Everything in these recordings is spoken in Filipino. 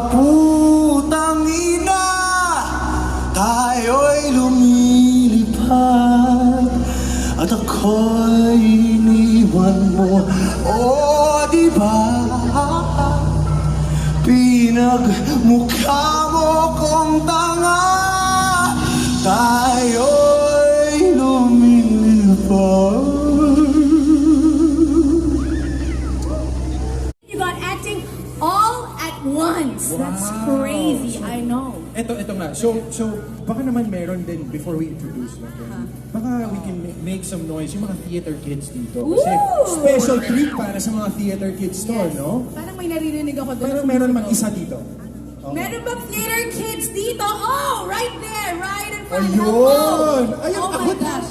putang ina, tayo'y lumilipad at ako'y iniwan mo. O diba, pinagmukha mo kong tanga, tayo'y lumilipad. You got acting all at once. That's crazy, I know. Ito nga. So, baka naman meron din before we introduce natin. Baka we can make some noise yung mga theater kids dito. Kasi Ooh! special treat para sa mga theater kids to, no? Parang may naririnig ako doon. Parang meron mag-isa dito. Meron bang theater kids dito? Oh, right there, right in front of Ayun! Ayun, Oh my gosh.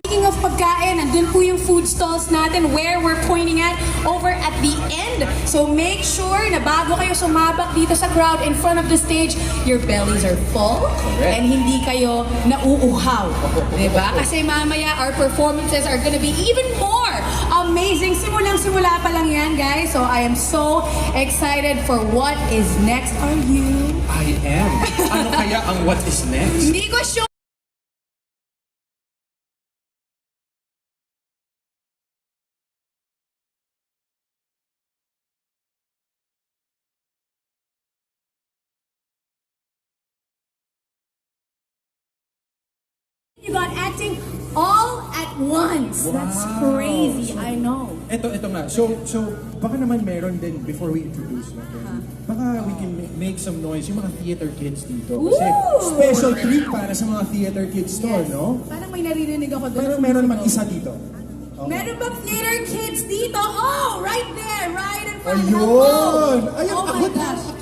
Speaking of pagkain, nandun po yung food stalls natin where we're pointing at over at the end. So make sure na bago kayo sumabak dito sa crowd in front of the stage, your bellies are full and hindi kayo nauuhaw. Diba? Kasi mamaya our performances are gonna be even more amazing. Simulang-simula pa lang yan, guys. So I am so excited for what is next. Are you? I am. Ano kaya ang what is next? Hindi ko sure. You got acting all at once. That's crazy, I know. Ito nga. So, baka naman meron din before we introduce natin. Baka we can make some noise yung mga theater kids dito. Kasi Ooh! special treat para sa mga theater kids to, no? Parang may naririnig ako doon. Parang meron mag-isa dito. Meron bang theater kids dito? Oh, right there, right in front of Ayun! Ayun, Oh my gosh.